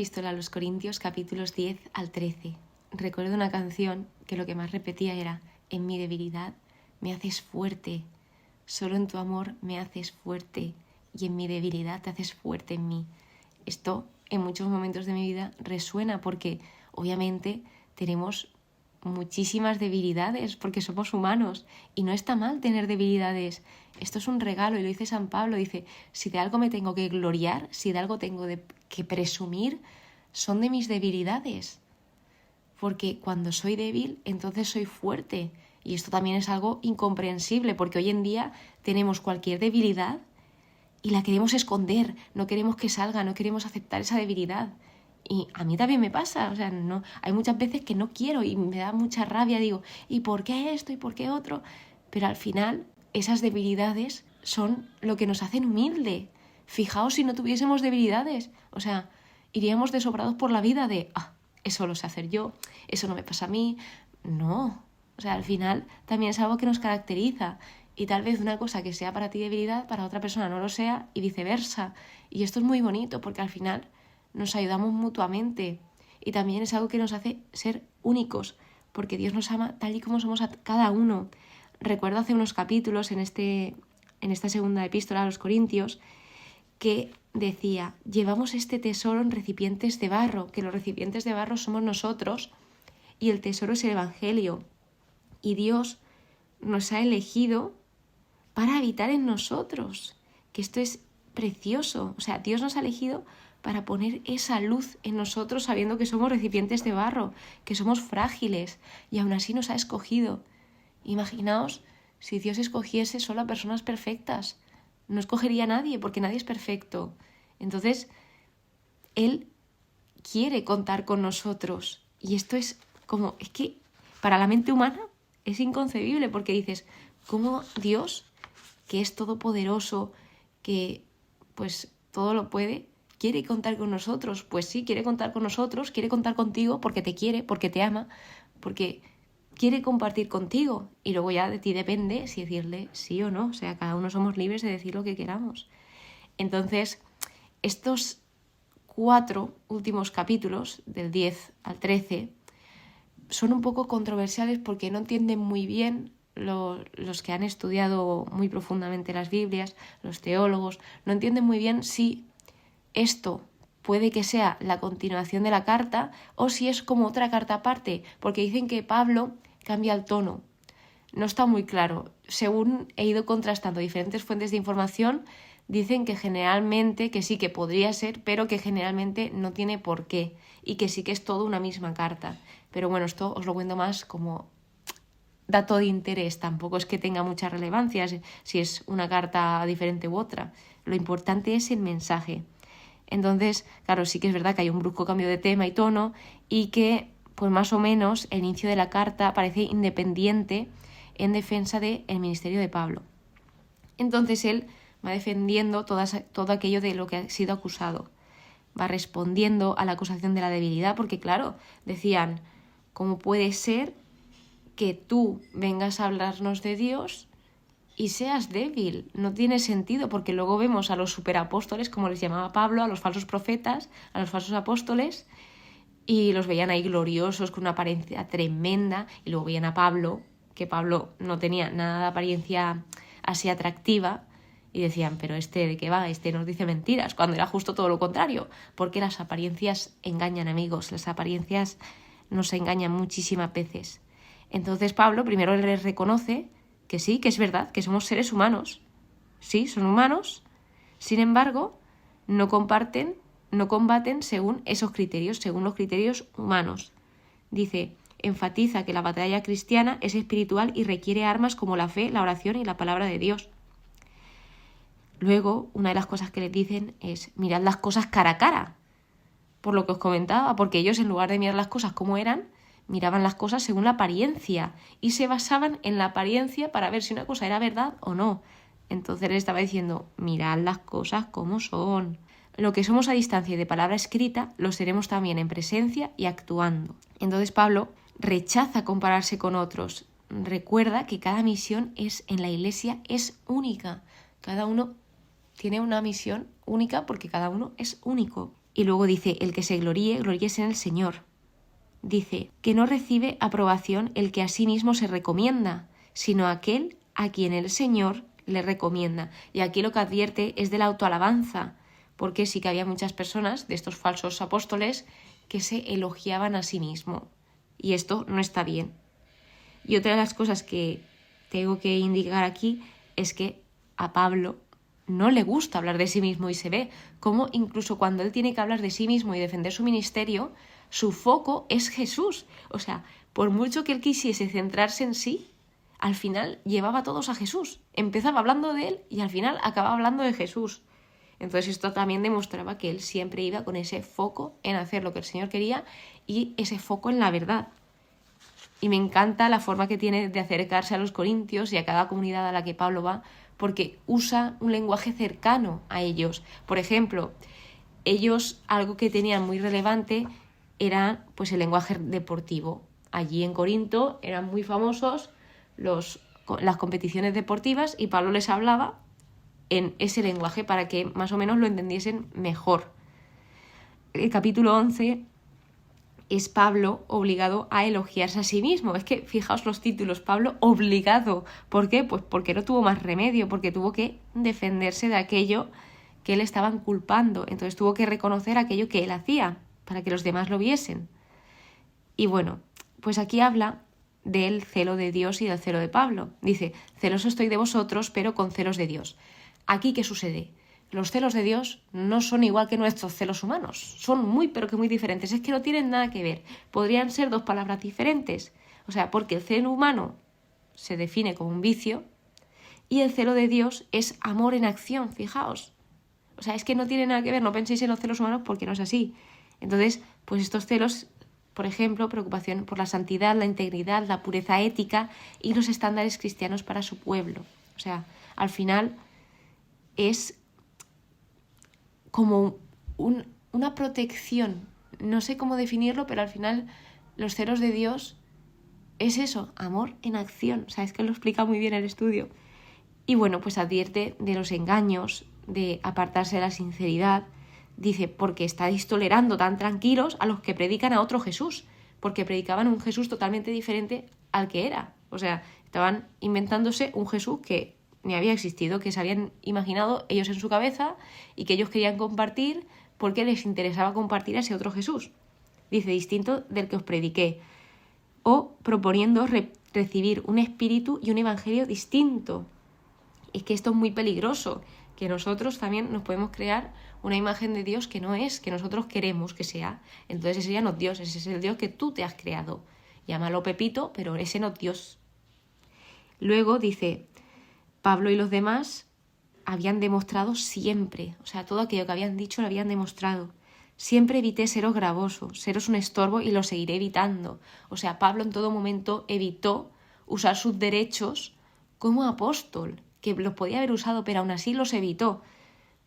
epístola a los Corintios, capítulos 10 al 13. Recuerdo una canción que lo que más repetía era: en mi debilidad me haces fuerte, solo en tu amor me haces fuerte y en mi debilidad te haces fuerte en mí. Esto en muchos momentos de mi vida resuena porque obviamente tenemos muchísimas debilidades porque somos humanos y no está mal tener debilidades. Esto es un regalo y lo dice San Pablo, dice: si de algo me tengo que gloriar, si de algo tengo que presumir, son de mis debilidades, porque cuando soy débil entonces soy fuerte. Y esto también es algo incomprensible porque hoy en día tenemos cualquier debilidad y la queremos esconder, no queremos que salga, no queremos aceptar esa debilidad. Y a mí también me pasa, no, hay muchas veces que no quiero y me da mucha rabia, digo, ¿y por qué esto y por qué otro? Pero al final esas debilidades son lo que nos hacen humilde. Fijaos si no tuviésemos debilidades, iríamos desobrados por la vida de, eso lo sé hacer yo, eso no me pasa a mí. No, al final también es algo que nos caracteriza. Y tal vez una cosa que sea para ti debilidad, para otra persona no lo sea y viceversa. Y esto es muy bonito porque al final nos ayudamos mutuamente. Y también es algo que nos hace ser únicos, porque Dios nos ama tal y como somos a cada uno. Recuerdo hace unos capítulos en esta segunda epístola a los Corintios que decía: llevamos este tesoro en recipientes de barro, que los recipientes de barro somos nosotros y el tesoro es el Evangelio. Y Dios nos ha elegido para habitar en nosotros, que esto es precioso. Dios nos ha elegido para poner esa luz en nosotros sabiendo que somos recipientes de barro, que somos frágiles y aún así nos ha escogido. Imaginaos si Dios escogiese solo a personas perfectas. No escogería a nadie porque nadie es perfecto. Entonces, Él quiere contar con nosotros y esto es que para la mente humana es inconcebible porque dices, ¿cómo Dios, que es todopoderoso, que pues todo lo puede, quiere contar con nosotros? Pues sí, quiere contar con nosotros, quiere contar contigo porque te quiere, porque te ama, porque quiere compartir contigo. Y luego ya de ti depende si decirle sí o no. Cada uno somos libres de decir lo que queramos. Entonces, estos 4 últimos capítulos, del 10 al 13, son un poco controversiales porque no entienden muy bien los que han estudiado muy profundamente las Biblias, los teólogos, no entienden muy bien si esto puede que sea la continuación de la carta o si es como otra carta aparte, porque dicen que Pablo cambia el tono. No está muy claro. Según he ido contrastando diferentes fuentes de información, dicen que generalmente, que sí que podría ser, pero que generalmente no tiene por qué y que sí que es todo una misma carta. Pero bueno, esto os lo cuento más como dato de interés, tampoco es que tenga mucha relevancia si es una carta diferente u otra. Lo importante es el mensaje. Entonces, claro, sí que es verdad que hay un brusco cambio de tema y tono y que, pues más o menos, el inicio de la carta parece independiente en defensa del ministerio de Pablo. Entonces él va defendiendo todo aquello de lo que ha sido acusado. Va respondiendo a la acusación de la debilidad, porque claro, decían, ¿cómo puede ser que tú vengas a hablarnos de Dios y seas débil? No tiene sentido, porque luego vemos a los superapóstoles, como les llamaba Pablo, a los falsos profetas, a los falsos apóstoles, y los veían ahí gloriosos, con una apariencia tremenda, y luego veían a Pablo, que Pablo no tenía nada de apariencia así atractiva, y decían, pero ¿de qué va? Nos dice mentiras, cuando era justo todo lo contrario, porque las apariencias engañan, amigos, las apariencias nos engañan muchísimas veces. Entonces Pablo primero les reconoce que sí, que es verdad, que somos seres humanos. Sí, son humanos. Sin embargo, no combaten según esos criterios, según los criterios humanos. Dice, enfatiza que la batalla cristiana es espiritual y requiere armas como la fe, la oración y la palabra de Dios. Luego, una de las cosas que les dicen es, mirad las cosas cara a cara, por lo que os comentaba, porque ellos en lugar de mirar las cosas como eran, miraban las cosas según la apariencia y se basaban en la apariencia para ver si una cosa era verdad o no. Entonces les estaba diciendo, mirad las cosas como son. Lo que somos a distancia y de palabra escrita, lo seremos también en presencia y actuando. Entonces Pablo rechaza compararse con otros. Recuerda que cada misión en la Iglesia es única. Cada uno tiene una misión única porque cada uno es único. Y luego dice, el que se gloríe, gloríese en el Señor. Dice, que no recibe aprobación el que a sí mismo se recomienda, sino aquel a quien el Señor le recomienda. Y aquí lo que advierte es de la autoalabanza, porque sí que había muchas personas de estos falsos apóstoles que se elogiaban a sí mismo. Y esto no está bien. Y otra de las cosas que tengo que indicar aquí es que a Pablo no le gusta hablar de sí mismo, y se ve cómo incluso cuando él tiene que hablar de sí mismo y defender su ministerio, su foco es Jesús. O sea, por mucho que él quisiese centrarse en sí, al final llevaba a todos a Jesús. Empezaba hablando de él y al final acababa hablando de Jesús. Entonces esto también demostraba que él siempre iba con ese foco en hacer lo que el Señor quería y ese foco en la verdad. Y me encanta la forma que tiene de acercarse a los corintios y a cada comunidad a la que Pablo va, porque usa un lenguaje cercano a ellos. Por ejemplo, ellos algo que tenían muy relevante era pues el lenguaje deportivo. Allí en Corinto eran muy famosos las competiciones deportivas y Pablo les hablaba en ese lenguaje para que más o menos lo entendiesen mejor. El capítulo 11 es Pablo obligado a elogiarse a sí mismo. Es que fijaos los títulos, Pablo obligado. ¿Por qué? Pues porque no tuvo más remedio, porque tuvo que defenderse de aquello que le estaban culpando. Entonces tuvo que reconocer aquello que él hacía para que los demás lo viesen. Y bueno, pues aquí habla del celo de Dios y del celo de Pablo. Dice, celoso estoy de vosotros, pero con celos de Dios. ¿Aquí qué sucede? Los celos de Dios no son igual que nuestros celos humanos. Son muy, pero que muy diferentes. Es que no tienen nada que ver. Podrían ser dos palabras diferentes. O sea, porque el celo humano se define como un vicio y el celo de Dios es amor en acción, fijaos. O sea, es que no tiene nada que ver. No penséis en los celos humanos porque no es así. Entonces, pues estos celos, por ejemplo, preocupación por la santidad, la integridad, la pureza ética y los estándares cristianos para su pueblo. O sea, al final es como una protección. No sé cómo definirlo, pero al final los celos de Dios es eso, amor en acción. O sea, es que lo explica muy bien el estudio. Y bueno, pues advierte de los engaños, de apartarse de la sinceridad. Dice, porque estáis tolerando tan tranquilos a los que predican a otro Jesús, porque predicaban un Jesús totalmente diferente al que era. O sea, estaban inventándose un Jesús que ni había existido, que se habían imaginado ellos en su cabeza y que ellos querían compartir porque les interesaba compartir a ese otro Jesús. Dice, distinto del que os prediqué, o proponiendo recibir un espíritu y un evangelio distinto. Es que esto es muy peligroso, que nosotros también nos podemos crear una imagen de Dios que no es, que nosotros queremos que sea. Entonces ese ya no es Dios, ese es el Dios que tú te has creado. Llámalo Pepito, pero ese no es Dios. Luego dice, Pablo y los demás habían demostrado siempre, o sea, todo aquello que habían dicho lo habían demostrado. Siempre evité seros gravoso, seros un estorbo y lo seguiré evitando. O sea, Pablo en todo momento evitó usar sus derechos como apóstol, que los podía haber usado, pero aún así los evitó.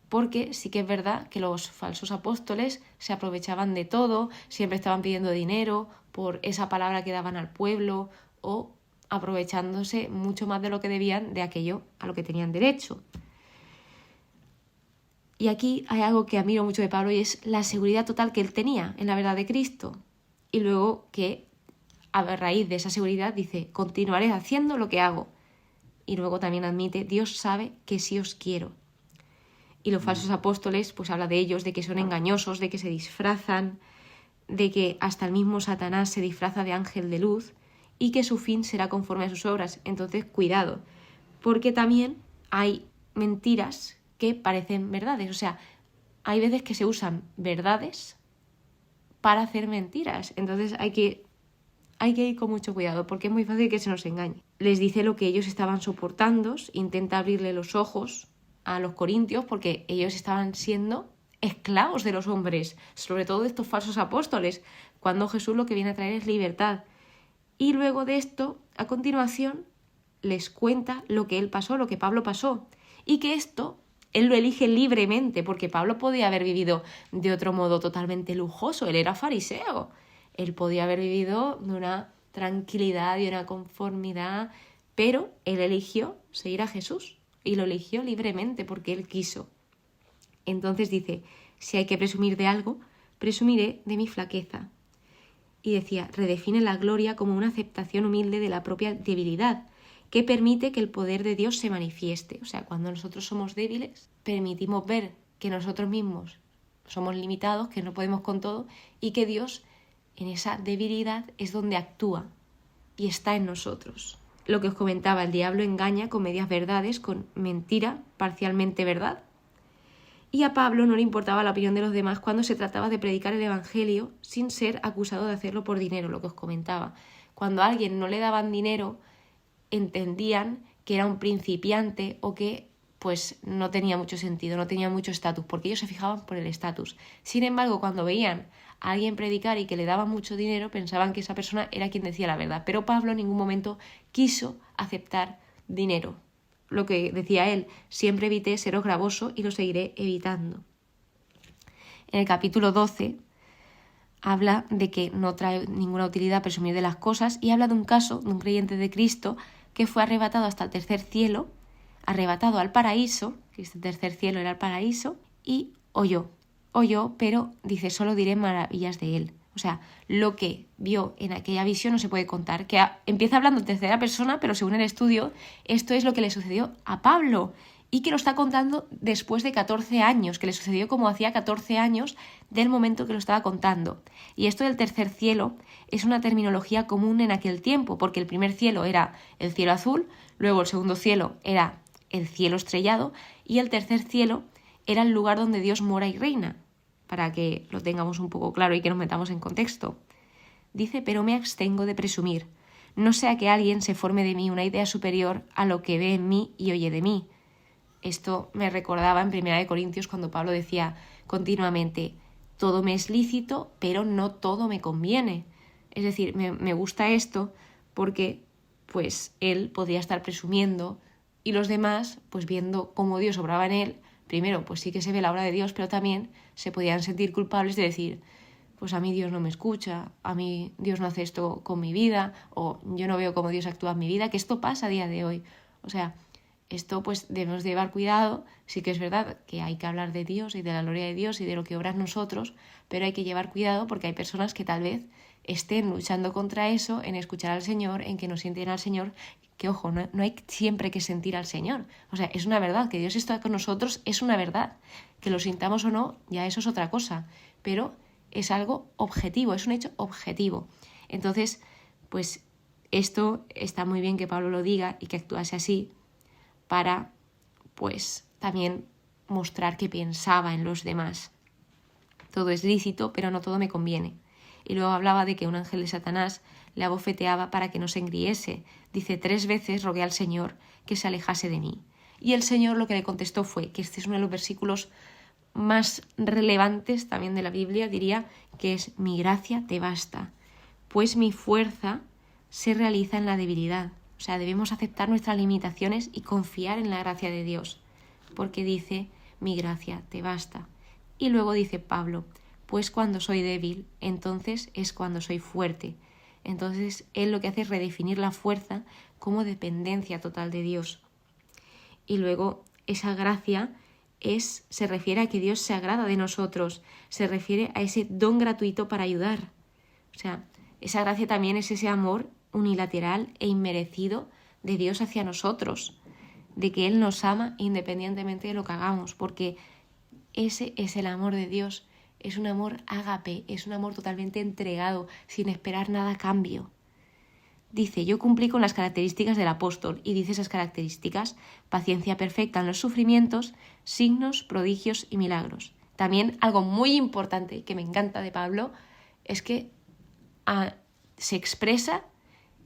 Porque sí que es verdad que los falsos apóstoles se aprovechaban de todo, siempre estaban pidiendo dinero por esa palabra que daban al pueblo o aprovechándose mucho más de lo que debían de aquello a lo que tenían derecho. Y aquí hay algo que admiro mucho de Pablo y es la seguridad total que él tenía en la verdad de Cristo. Y luego que a raíz de esa seguridad dice, continuaré haciendo lo que hago. Y luego también admite, Dios sabe que sí os quiero. Y los falsos apóstoles, pues habla de ellos, de que son engañosos, de que se disfrazan, de que hasta el mismo Satanás se disfraza de ángel de luz y que su fin será conforme a sus obras. Entonces, cuidado, porque también hay mentiras que parecen verdades. O sea, hay veces que se usan verdades para hacer mentiras. Entonces hay que ir con mucho cuidado porque es muy fácil que se nos engañe. Les dice lo que ellos estaban soportando, intenta abrirle los ojos a los corintios porque ellos estaban siendo esclavos de los hombres, sobre todo de estos falsos apóstoles, cuando Jesús lo que viene a traer es libertad. Y luego de esto, a continuación, les cuenta lo que él pasó, lo que Pablo pasó, y que esto él lo elige libremente, porque Pablo podía haber vivido de otro modo totalmente lujoso, él era fariseo, él podía haber vivido de una tranquilidad y una conformidad, pero él eligió seguir a Jesús y lo eligió libremente porque él quiso. Entonces dice, Si hay que presumir de algo, presumiré de mi flaqueza. Y decía, redefine la gloria como una aceptación humilde de la propia debilidad, que permite que el poder de Dios se manifieste. O sea, cuando nosotros somos débiles, permitimos ver que nosotros mismos somos limitados, que no podemos con todo, y que Dios en esa debilidad es donde actúa y está en nosotros. Lo que os comentaba, el diablo engaña con medias verdades, con mentira, parcialmente verdad. Y a Pablo no le importaba la opinión de los demás cuando se trataba de predicar el Evangelio sin ser acusado de hacerlo por dinero, lo que os comentaba. Cuando a alguien no le daban dinero, entendían que era un principiante o que pues no tenía mucho sentido, no tenía mucho estatus, porque ellos se fijaban por el estatus. Sin embargo, cuando veían a alguien predicar y que le daban mucho dinero, pensaban que esa persona era quien decía la verdad. Pero Pablo en ningún momento quiso aceptar dinero. Lo que decía él, siempre evité seros gravoso y lo seguiré evitando. En el capítulo 12 habla de que no trae ninguna utilidad presumir de las cosas y habla de un caso de un creyente de Cristo que fue arrebatado hasta el tercer cielo, arrebatado al paraíso, que este tercer cielo era el paraíso, y oyó, pero dice, solo diré maravillas de él. O sea, lo que vio en aquella visión no se puede contar. Que empieza hablando en tercera persona, pero según el estudio, esto es lo que le sucedió a Pablo y que lo está contando después de 14 años, que le sucedió como hacía 14 años del momento que lo estaba contando. Y esto del tercer cielo es una terminología común en aquel tiempo, porque el primer cielo era el cielo azul, luego el segundo cielo era el cielo estrellado y el tercer cielo era el lugar donde Dios mora y reina, para que lo tengamos un poco claro y que nos metamos en contexto. Dice, pero me abstengo de presumir, no sea que alguien se forme de mí una idea superior a lo que ve en mí y oye de mí. Esto me recordaba en 1 Corintios cuando Pablo decía continuamente, todo me es lícito, pero no todo me conviene. Es decir, me gusta esto porque pues él podría estar presumiendo y los demás, pues viendo cómo Dios obraba en él, primero, pues sí que se ve la obra de Dios, pero también se podían sentir culpables de decir, pues a mí Dios no me escucha, a mí Dios no hace esto con mi vida, o yo no veo cómo Dios actúa en mi vida, que esto pasa a día de hoy. O sea, esto pues debemos de llevar cuidado. Sí que es verdad que hay que hablar de Dios y de la gloria de Dios y de lo que obra en nosotros, pero hay que llevar cuidado porque hay personas que tal vez estén luchando contra eso, en escuchar al Señor, en que no sienten al Señor, que ojo, no hay siempre que sentir al Señor. O sea, es una verdad, que Dios está con nosotros, es una verdad. Que lo sintamos o no, ya eso es otra cosa, pero es algo objetivo, es un hecho objetivo. Entonces, pues esto está muy bien que Pablo lo diga y que actuase así para, pues, también mostrar que pensaba en los demás. Todo es lícito, pero no todo me conviene. Y luego hablaba de que un ángel de Satanás le abofeteaba para que no se engriese. Dice, 3 veces rogué al Señor que se alejase de mí. Y el Señor lo que le contestó fue, que este es uno de los versículos más relevantes también de la Biblia, diría que es, mi gracia te basta, pues mi fuerza se realiza en la debilidad. O sea, debemos aceptar nuestras limitaciones y confiar en la gracia de Dios, porque dice, mi gracia te basta. Y luego dice Pablo, pues cuando soy débil, entonces es cuando soy fuerte. Entonces él lo que hace es redefinir la fuerza como dependencia total de Dios. Y luego esa gracia se refiere a que Dios se agrada de nosotros, se refiere a ese don gratuito para ayudar. O sea, esa gracia también es ese amor unilateral e inmerecido de Dios hacia nosotros, de que Él nos ama independientemente de lo que hagamos, porque ese es el amor de Dios, es un amor ágape, es un amor totalmente entregado, sin esperar nada a cambio. Dice, yo cumplí con las características del apóstol, y dice esas características, paciencia perfecta en los sufrimientos, signos, prodigios y milagros. También algo muy importante que me encanta de Pablo es que se expresa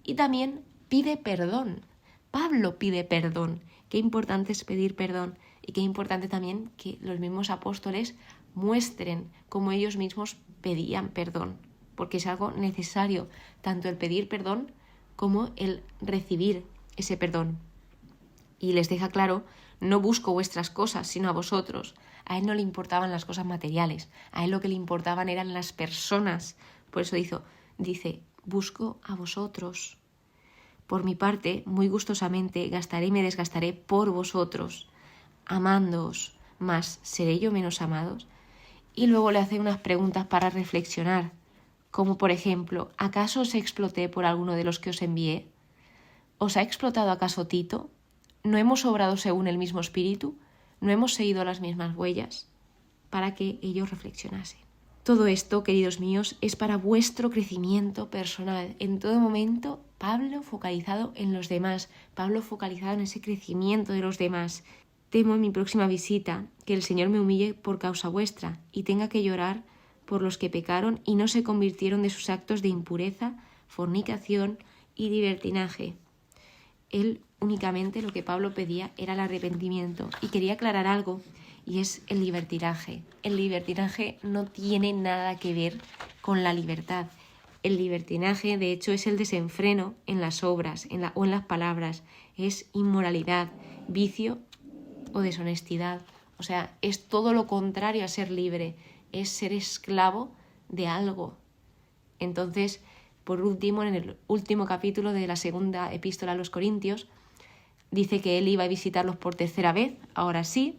y también pide perdón. Pablo pide perdón. Qué importante es pedir perdón y qué importante también que los mismos apóstoles muestren cómo ellos mismos pedían perdón, porque es algo necesario, tanto el pedir perdón como el recibir ese perdón. Y les deja claro, no busco vuestras cosas, sino a vosotros. A él no le importaban las cosas materiales, a él lo que le importaban eran las personas. Por eso dice, busco a vosotros. Por mi parte, muy gustosamente gastaré y me desgastaré por vosotros, amándoos, mas ¿seré yo menos amados? y luego le hace unas preguntas para reflexionar, como por ejemplo, ¿acaso os exploté por alguno de los que os envié? ¿Os ha explotado acaso Tito? ¿No hemos obrado según el mismo espíritu? ¿No hemos seguido las mismas huellas? Para que ellos reflexionasen. Todo esto, queridos míos, es para vuestro crecimiento personal. En todo momento, Pablo focalizado en los demás, Pablo focalizado en ese crecimiento de los demás. Temo en mi próxima visita que el Señor me humille por causa vuestra y tenga que llorar por los que pecaron y no se convirtieron de sus actos de impureza, fornicación y libertinaje. Él únicamente lo que Pablo pedía era el arrepentimiento y quería aclarar algo, y es el libertinaje. El libertinaje no tiene nada que ver con la libertad. El libertinaje, de hecho, es el desenfreno en las obras o en las palabras. Es inmoralidad, vicio o deshonestidad. O sea, es todo lo contrario a ser libre. Es ser esclavo de algo. Entonces, por último, en el último capítulo de la segunda epístola a los Corintios, dice que él iba a visitarlos por tercera vez, ahora sí,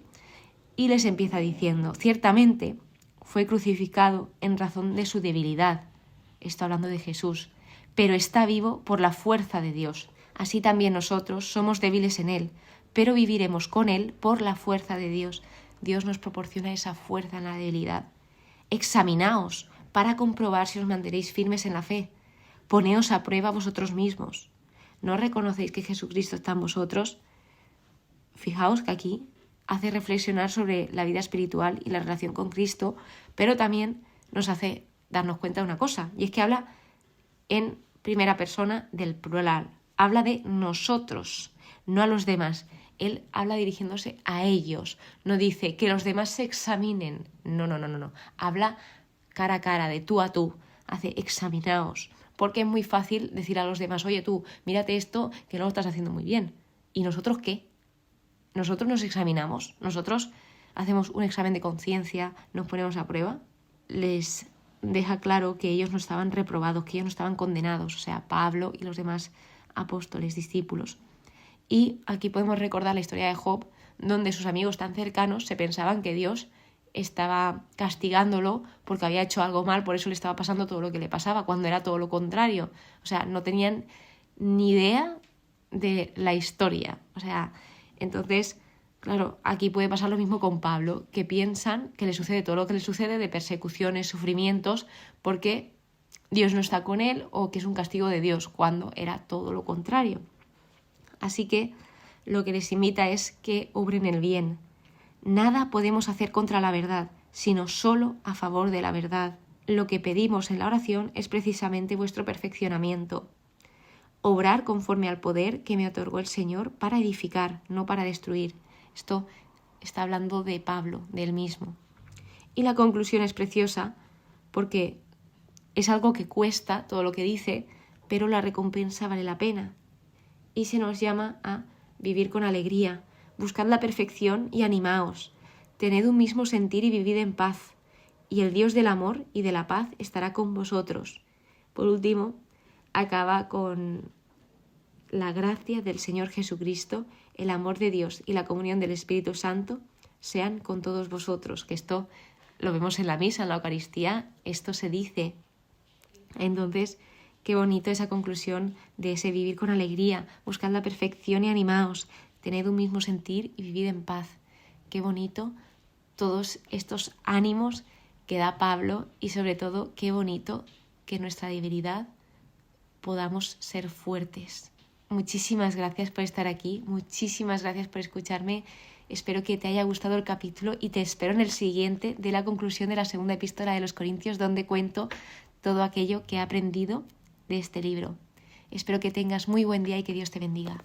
y les empieza diciendo, ciertamente fue crucificado en razón de su debilidad, está hablando de Jesús, pero está vivo por la fuerza de Dios. Así también nosotros somos débiles en él, pero viviremos con él por la fuerza de Dios. Dios nos proporciona esa fuerza en la debilidad. Examinaos para comprobar si os mantenéis firmes en la fe. Poneos a prueba vosotros mismos. ¿No reconocéis que Jesucristo está en vosotros? Fijaos que aquí hace reflexionar sobre la vida espiritual y la relación con Cristo, pero también nos hace darnos cuenta de una cosa, y es que habla en primera persona del plural. Habla de nosotros, no a los demás. Él habla dirigiéndose a ellos. No dice que los demás se examinen. No. Habla cara a cara, de tú a tú. Hace examinaos. Porque es muy fácil decir a los demás, oye tú, mírate esto que no lo estás haciendo muy bien. ¿Y nosotros qué? Nosotros nos examinamos, nosotros hacemos un examen de conciencia, nos ponemos a prueba. Les deja claro que ellos no estaban reprobados, que ellos no estaban condenados, o sea, Pablo y los demás apóstoles, discípulos. Y aquí podemos recordar la historia de Job, donde sus amigos tan cercanos se pensaban que Dios estaba castigándolo porque había hecho algo mal, por eso le estaba pasando todo lo que le pasaba, cuando era todo lo contrario. O sea, no tenían ni idea de la historia. O sea, entonces, claro, aquí puede pasar lo mismo con Pablo, que piensan que le sucede todo lo que le sucede de persecuciones, sufrimientos, porque Dios no está con él o que es un castigo de Dios, cuando era todo lo contrario. Así que lo que les invita es que obren el bien. Nada podemos hacer contra la verdad, sino solo a favor de la verdad. Lo que pedimos en la oración es precisamente vuestro perfeccionamiento. Obrar conforme al poder que me otorgó el Señor para edificar, no para destruir. Esto está hablando de Pablo, de él mismo. Y la conclusión es preciosa porque es algo que cuesta, todo lo que dice, pero la recompensa vale la pena. Y se nos llama a vivir con alegría. Buscad la perfección y animaos. Tened un mismo sentir y vivid en paz. Y el Dios del amor y de la paz estará con vosotros. Por último, acaba con la gracia del Señor Jesucristo, el amor de Dios y la comunión del Espíritu Santo sean con todos vosotros. Que esto lo vemos en la misa, en la Eucaristía, esto se dice. Entonces, qué bonito esa conclusión de ese vivir con alegría. Buscad la perfección y animaos. Tened un mismo sentir y vivid en paz. Qué bonito todos estos ánimos que da Pablo y sobre todo qué bonito que en nuestra debilidad podamos ser fuertes. Muchísimas gracias por estar aquí, muchísimas gracias por escucharme. Espero que te haya gustado el capítulo y te espero en el siguiente de la conclusión de la segunda epístola de los Corintios, donde cuento todo aquello que he aprendido de este libro. Espero que tengas muy buen día y que Dios te bendiga.